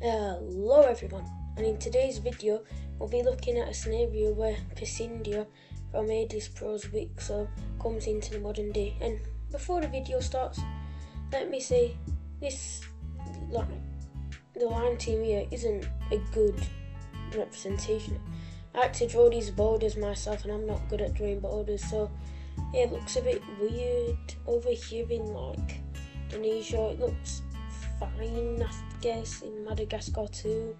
Hello everyone, and in today's video we'll be looking at a scenario where Passindia from Addizpros Wicso comes into the modern day. And before the video starts, let me say this, the line team here isn't a good representation. I had to draw these borders myself and I'm not good at drawing borders, so yeah, it looks a bit weird over here in Indonesia. It looks fine, I guess, in Madagascar too.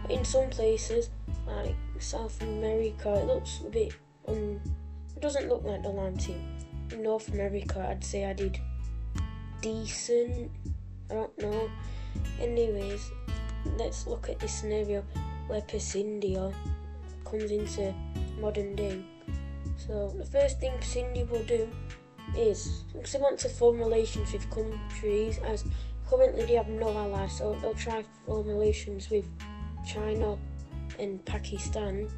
But in some places like South America, it looks a bit it doesn't look like the line team. In North America, I'd say I did decent. I don't know. Anyways, let's look at this scenario where Passindia comes into modern day. So the first thing Passindia will do is, because they want to form relations with countries, as currently they have no allies, so they'll try to form relations with China and Pakistan.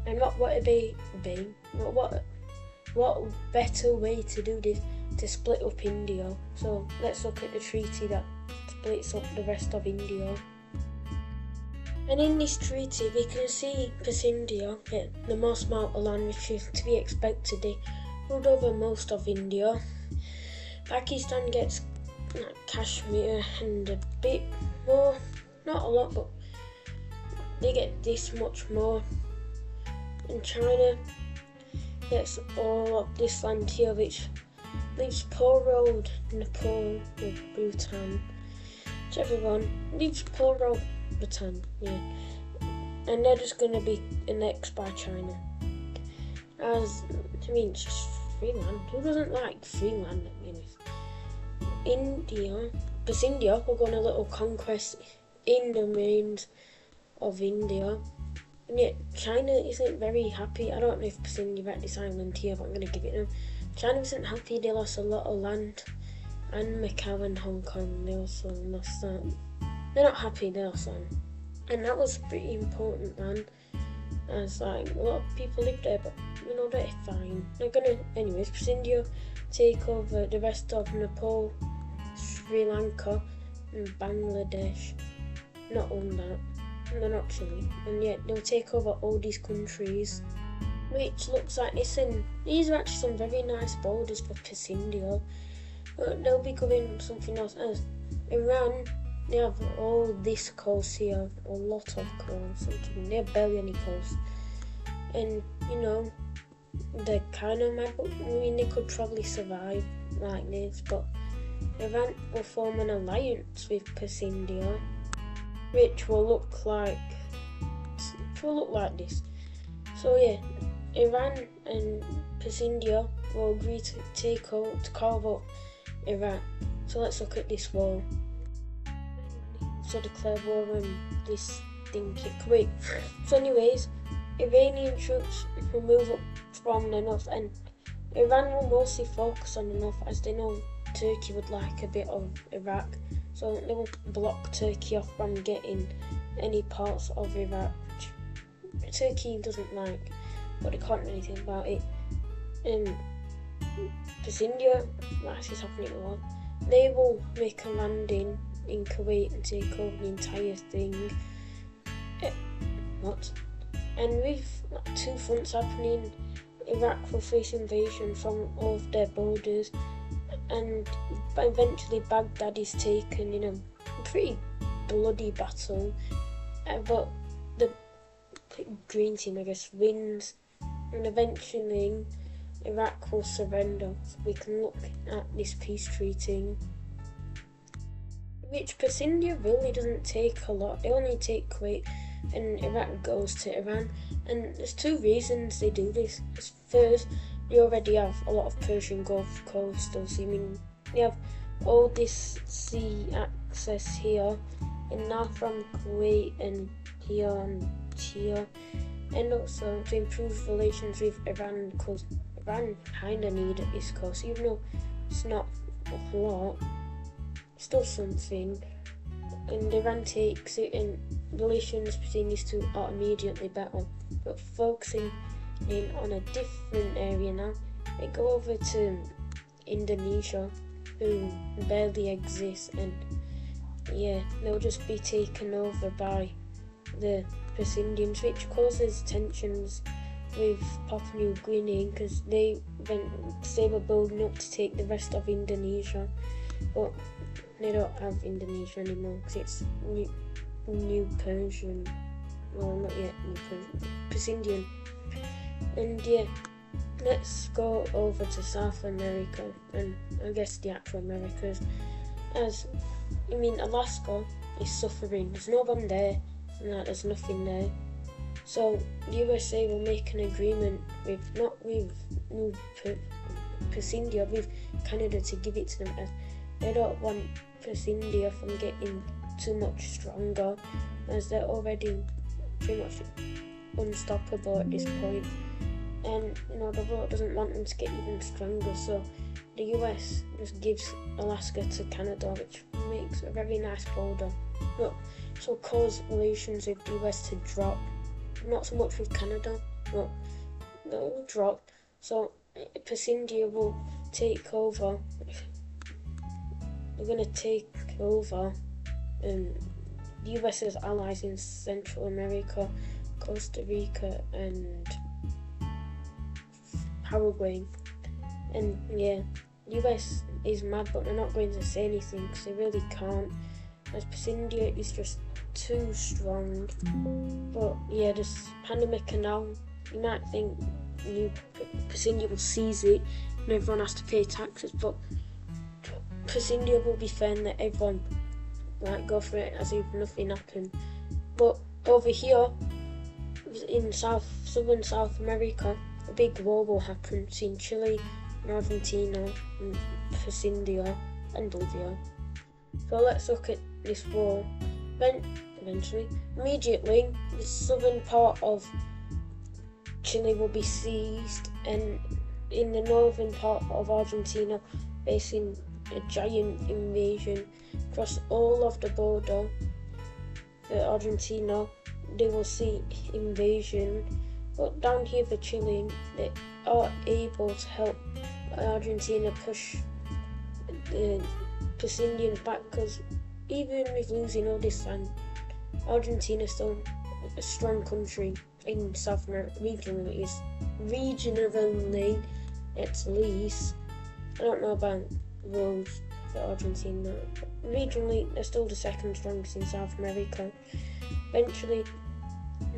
And what better way to do this to split up India? So let's look at the treaty that splits up the rest of India. And in this treaty we can see Passindia get the most amount of land, which is to be expected. They ruled over most of India. Pakistan gets Kashmir and a bit more, not a lot, but they get this much more. And China gets all of this land here, which leaves poor old Nepal or Bhutan, whichever one, leaves poor old Bhutan, yeah. And they're just going to be annexed by China. It's just free land. Who doesn't like free land? Passindia will go on a little conquest in the mains of India, and yet China isn't very happy. I don't know if Passindia at this island here, but I'm going to give it them. China isn't happy. They lost a lot of land, and Macau and Hong Kong, they also lost that. They're not happy, they lost land, and that was pretty important land, as a lot of people live there, but they're fine. Anyways, Passindia take over the rest of Nepal, Sri Lanka and Bangladesh. Not own that, they're not chilling, and yet they'll take over all these countries, which looks like this. And these are actually some very nice borders for Passindia, but they'll be going something else. As Iran, they have all this coast here, a lot of coast. They have barely any coast, and they're kind of mad, but they could probably survive like this. But Iran will form an alliance with Passindia, which will look like this. So yeah, Iran and Passindia will agree to carve up Iraq. So let's look at this war. So declare war on this thing Kuwait. So anyways, Iranian troops will move up from the north, and Iran will mostly focus on the north, as they know Turkey would like a bit of Iraq, so they will block Turkey off from getting any parts of Iraq, which Turkey doesn't like, but they can't do anything about it. And Passindia, that's what's happening a lot. They will make a landing in Kuwait and take over the entire thing. And with two fronts happening, Iraq will face invasion from all of their borders, and eventually Baghdad is taken in a pretty bloody battle. But the green team, I guess, wins, and eventually Iraq will surrender. So we can look at this peace treaty, which Passindia really doesn't take a lot. They only take Kuwait, and Iraq goes to Iran. And there's two reasons they do this. First, they already have a lot of Persian Gulf coastal, so they have all this sea access here, and now from Kuwait and here and here. And also to improve relations with Iran, because Iran kinda need this coast, even though it's not a lot, still something. And Iran takes it, and relations between these two are immediately better. But focusing in on a different area now, we go over to Indonesia, who barely exists, and yeah, they'll just be taken over by the Indians, which causes tensions with Papua New Guinea because they were building up to take the rest of Indonesia, but they don't have Indonesia anymore because it's New Persian. Well, not yet New Persian, Indian. And yeah, let's go over to South America and I guess the actual Americas. Alaska is suffering. There's no one there, and there's nothing there. So the USA will make an agreement not with New India, with Canada to give it to them, as they don't want India from getting too much stronger, as they're already pretty much unstoppable at this point. And the world doesn't want them to get even stronger, so the US just gives Alaska to Canada, which makes a very nice border. But this will cause relations with the US to drop. Not so much with Canada, but they'll drop. So India will take over. They're going to take over the US's allies in Central America, Costa Rica, and Paraguay. And yeah, the US is mad, but they're not going to say anything because they really can't, as India is just too strong. But yeah, this Panama Canal, you might think India will seize it and everyone has to pay taxes, but India will be fair and let everyone go for it as if nothing happened. But over here in southern South America, a big war will happen between Chile and Argentina and India and Bolivia. So let's look at this war. Immediately, the southern part of Chile will be seized, and in the northern part of Argentina, facing a giant invasion across all of the border for Argentina, they will see invasion. But down here for Chile, they are able to help Argentina push the Indians back, because even with losing all this land, Argentina is still a strong country in South America. Regionally, at least. I don't know about rules for Argentina. Regionally, they're still the second strongest in South America. Eventually,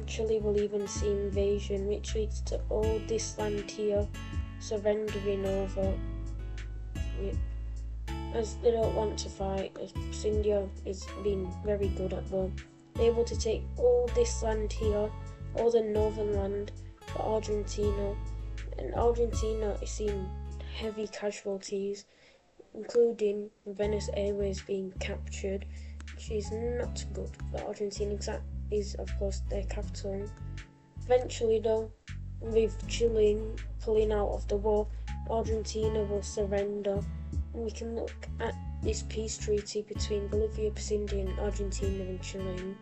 Chile will even see invasion, which leads to all this land here surrendering over. Yeah. As they don't want to fight, as India is being very good at war. They're able to take all this land here, all the northern land for Argentina, and Argentina is seeing heavy casualties, including Venice Airways being captured, which is not good for Argentina. That is, of course, their capital. Eventually, though, with Chile pulling out of the war, Argentina will surrender, and we can look at this peace treaty between Bolivia, India, and Argentina and Chile.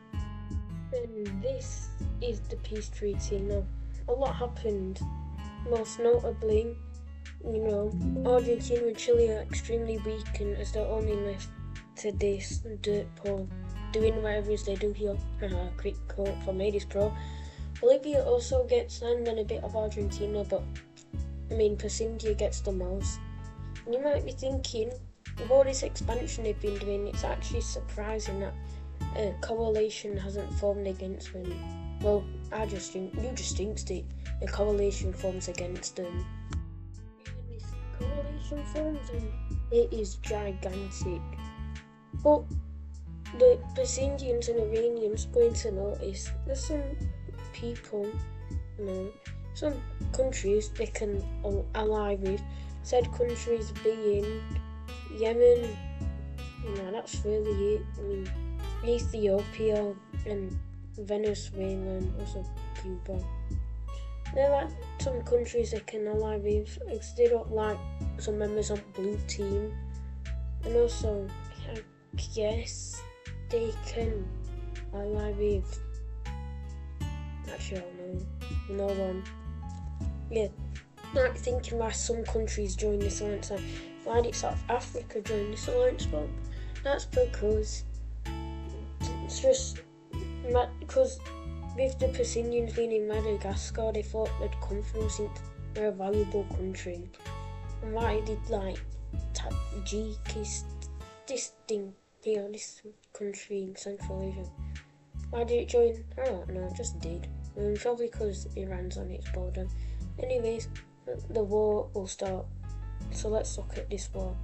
And this is the peace treaty. Now, a lot happened. Most notably, Argentina and Chile are extremely weak, and as they're only left to this dirt poor, doing whatever they do here. Quick quote from Addizpros. Bolivia also gets land and a bit of Argentina, but India gets the most. And you might be thinking, with all this expansion they've been doing, it's actually surprising that a coalition hasn't formed against them. Well, you just jinxed it. A coalition forms against them. And this coalition forms, and it is gigantic. But the Indians and Iranians are going to notice there's some people, some countries they can ally with. Said countries being Yemen, that's really it. Ethiopia and Venezuela and also Cuba. They're like some countries they can ally with, because they don't like some members on blue team. And also, I guess they can ally with, actually I don't know, no one. Yeah, like thinking why some countries join this alliance, why did South Africa join this alliance? Well, that's because it's just because with the Persians being in Madagascar, they thought they'd come from since they're a valuable country. And why did Tajikistan, this country in Central Asia, why did it join? I don't know, it just did. Probably because Iran's on its border. Anyways, the war will start. So let's look at this war.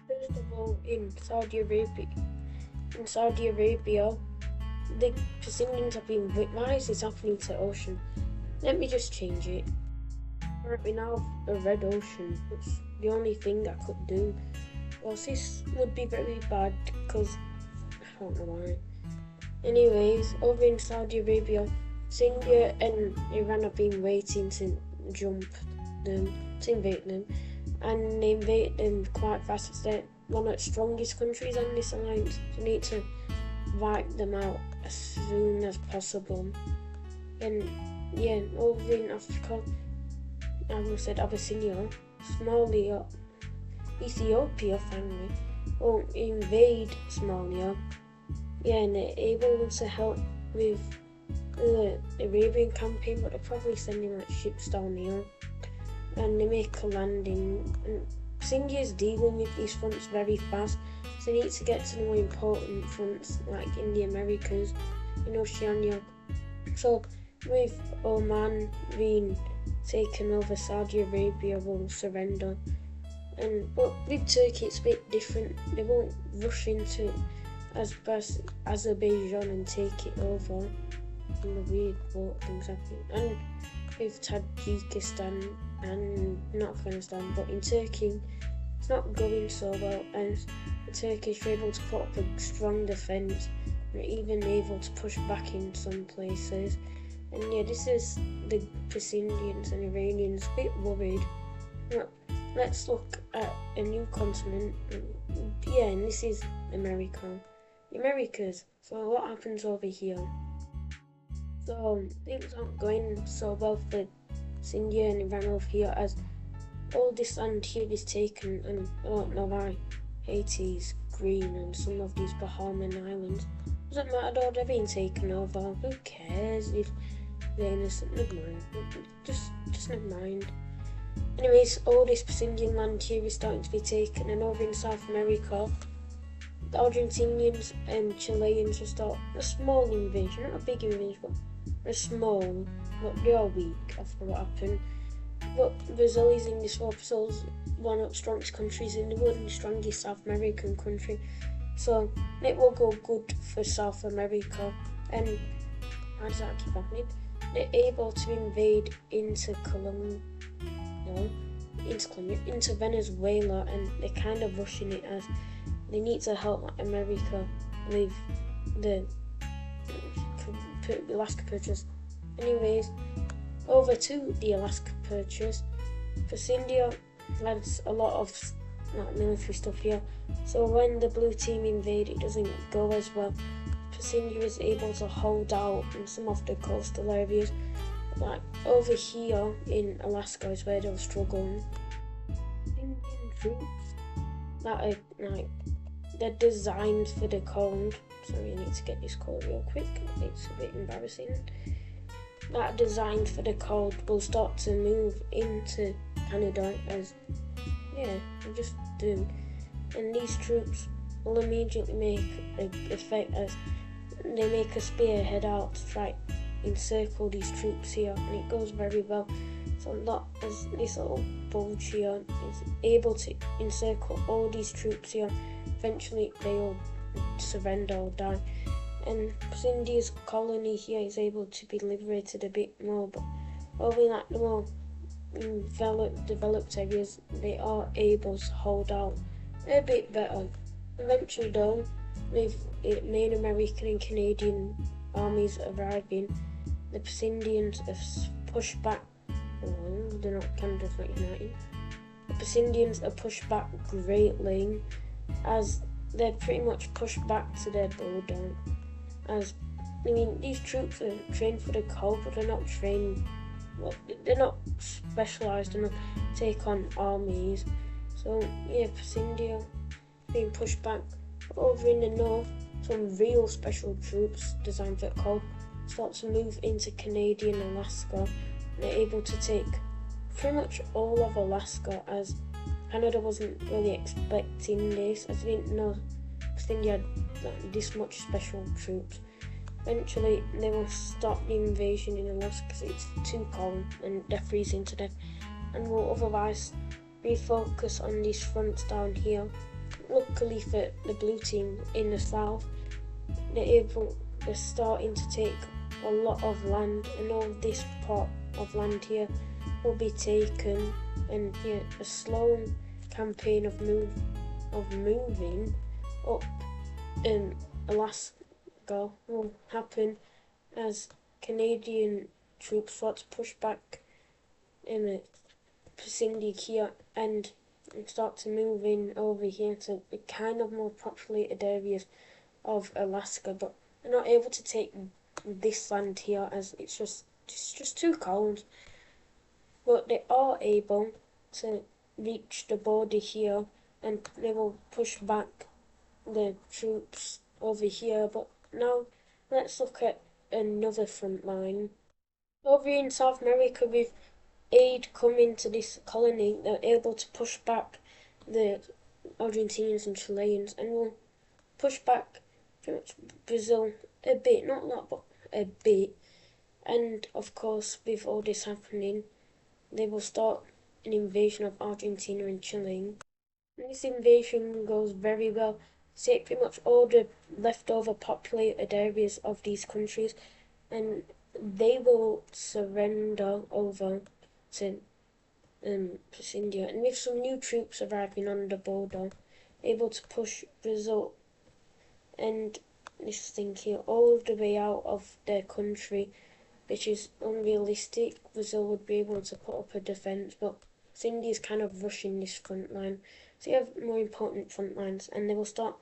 First of all, in Saudi Arabia, the Persians have been. Why is this happening to the ocean? Let me just change it. Alright, we now have a red ocean. That's the only thing I could do. Well, this would be very bad because I don't know why. Anyways, over in Saudi Arabia, India and Iran have been waiting to invade them, and they invade them quite fast. They're one of the strongest countries on this alliance. So you need to wipe them out as soon as possible. And yeah, over in Africa, I almost said Abyssinia, Somalia, Ethiopia finally will invade Somalia. Yeah, and they're able to help with the Arabian campaign, but they're probably sending ships down here, and they make a landing. And India is dealing with these fronts very fast, so they need to get to the more important fronts like in the Americas, in Oceania. So with Oman being taken over, Saudi Arabia will surrender. But with Turkey it's a bit different. They won't rush into Azerbaijan and take it over. And the weird boat things happening. And with Tajikistan and not Afghanistan, but in Turkey it's not going so well, and the Turkish are able to put up a strong defence and even able to push back in some places. And yeah, this is the Persians and Iranians a bit worried. Let's look at a new continent. Yeah, and this is America. The Americas. So what happens over here? So things aren't going so well for India and Iran over here, as all this land here is taken, and I don't know why. Haiti's green and some of these Bahamian islands. Doesn't matter though, they're being taken over. Who cares if they're innocent? Never mind. Just never mind. Anyways, all this Persian land here is starting to be taken, and over in South America, the Argentinians and Chileans will start a small invasion, not a big invasion, but a small, but they are weak after what happened. But Brazil is in this war. Brazil's one of the strongest countries in the world and the strongest South American country. So it will go good for South America. And how does that keep happening? They're able to invade into Venezuela, and they're kind of rushing it as they need to help America with the Alaska Purchase. Anyways, over to the Alaska Purchase. For India has a lot of military stuff here, so when the blue team invade, it doesn't go as well. India is able to hold out in some of the coastal areas. Like over here in Alaska is where they'll struggle. Indian troops that are they're designed for the cold. Sorry, I need to get this cold real quick. It's a bit embarrassing. That are designed for the cold will start to move into Canada as they just do. And these troops will immediately make an effect as they make a spear head out to try encircle these troops here, and it goes very well. So as this little bulge here is able to encircle all these troops here. Eventually they all surrender or die, and India's colony here is able to be liberated a bit more. But over like the more developed areas, they are able to hold out a bit better. Eventually though, with main American and Canadian armies arriving, the Indians have pushed back. They're not Canada's not united. The Indians are pushed back greatly, as they're pretty much pushed back to their border. As these troops are trained for the cold, but they're not trained. Well, they're not specialised enough to take on armies. So yeah, India being pushed back Over in the north, some real special troops, designed for cold, start to move into Canadian Alaska. They're able to take pretty much all of Alaska, as Canada wasn't really expecting this, as they didn't know India had this much special troops. Eventually, they will stop the invasion in Alaska because it's too cold and they're freezing to death, and will otherwise refocus on these fronts down here. Luckily for the blue team in the south, they're starting to take a lot of land, and all this part of land here will be taken, and a slow campaign of moving up Alaska will happen as Canadian troops start to push back in Pacific here and start to move in over here to the kind of more populated areas of Alaska, but they're not able to take this land here as it's just too cold. But they are able to reach the border here, and they will push back the troops over here. But now let's look at another front line. Over in South America, with aid coming to this colony, they're able to push back the Argentinians and Chileans, and will push back pretty much Brazil a bit, not a lot, but a bit. And of course, with all this happening, they will start an invasion of Argentina and Chile. And this invasion goes very well. Take pretty much all the leftover populated areas of these countries, and they will surrender over to India. And with some new troops arriving on the border, able to push Brazil and this thing here all the way out of their country, which is unrealistic. Brazil would be able to put up a defence, but India's kind of rushing this front line. So you have more important front lines, and they will start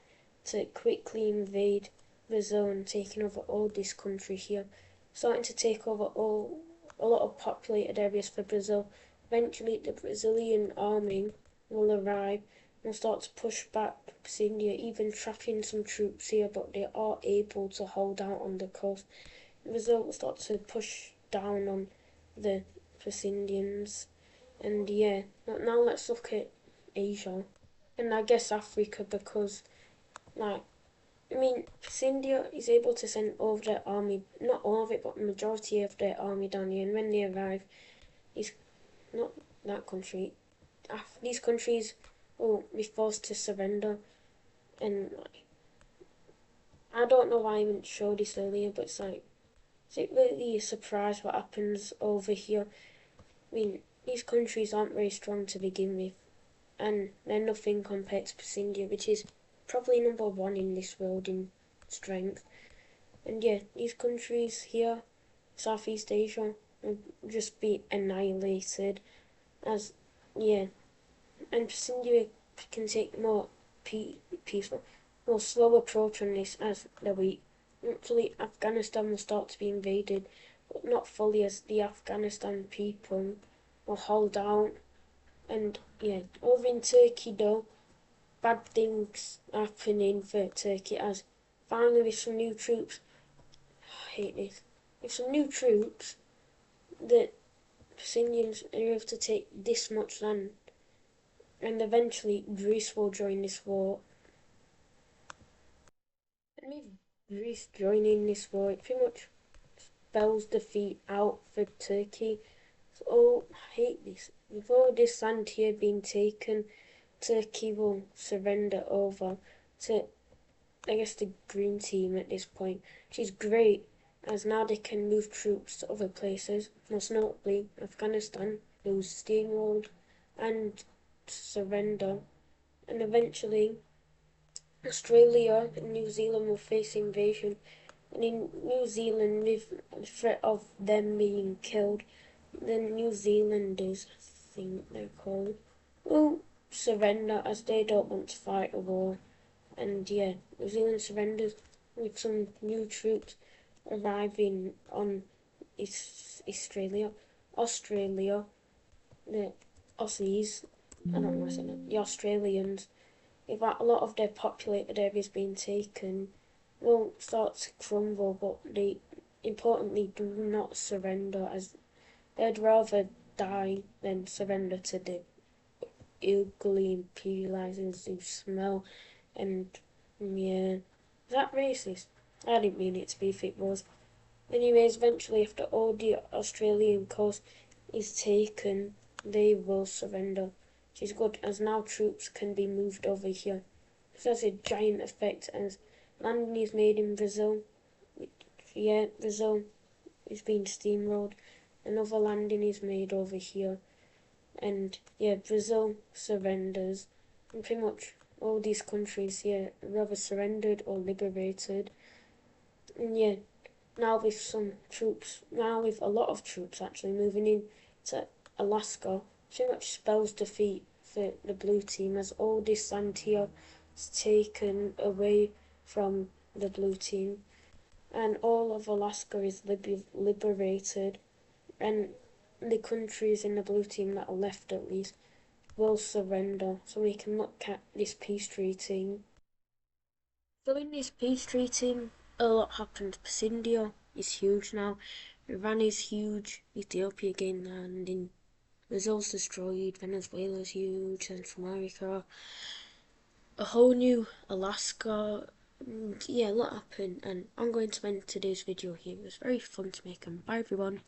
to quickly invade Brazil and taking over all this country here, starting to take over a lot of populated areas for Brazil. Eventually, the Brazilian army will arrive and start to push back India, even trapping some troops here, but they are able to hold out on the coast. Brazil will start to push down on the Indians. And now let's look at Asia, and I guess Africa, because India is able to send over their army, not all of it, but the majority of their army down here, and when they arrive, it's not that country. These countries will be forced to surrender, and I don't know why I didn't show this earlier, but is it really a surprise what happens over here? These countries aren't very strong to begin with, and they're nothing compared to India, which is probably number one in this world in strength. And these countries here, Southeast Asia, will just be annihilated, as and India can take more peaceful, more slow approach on this as they're weak. Actually, Afghanistan will start to be invaded, but not fully, as the Afghanistan people will hold out. And over in Turkey though, bad things happening for Turkey, as finally with some new troops, I hate this, with some new troops, the Indians are able to take this much land, and eventually Greece will join this war. And with Greece joining this war, it pretty much spells defeat out for Turkey. So I hate this. With all this land here being taken, Turkey will surrender over to, I guess, the green team at this point, which is great, as now they can move troops to other places, most notably Afghanistan, who's steamrolled and surrender. And eventually Australia and New Zealand will face invasion, and in New Zealand, with the threat of them being killed, the New Zealanders, I think they're called, will surrender, as they don't want to fight a war. And New Zealand surrenders with some new troops arriving on Australia, the Aussies, I don't know why I said that, the Australians if a lot of their populated areas being taken, will start to crumble, but they importantly do not surrender, as they'd rather die than surrender to the ugly imperializers who smell. And yeah, is that racist? I didn't mean it to be if it was. Anyways, eventually after all the Australian coast is taken, they will surrender, which is good, as now troops can be moved over here. This has a giant effect as landing is made in Brazil. Yeah, Brazil is being steamrolled. Another landing is made over here. And yeah, Brazil surrenders. And pretty much all these countries here rather surrendered or liberated. And yeah, now with some troops, now with a lot of troops actually moving in to Alaska, pretty much spells defeat for the blue team, as all this land here is taken away from the blue team, and all of Alaska is liberated, and the countries in the blue team that are left at least will surrender, so we can look at this peace treaty. So in this peace treaty, a lot happened. India is huge now, Iran is huge, Ethiopia gained land, and Brazil's destroyed, Venezuela's huge, Central America, a whole new Alaska. Yeah, a lot happened, and I'm going to end today's video here. It was very fun to make, and bye everyone.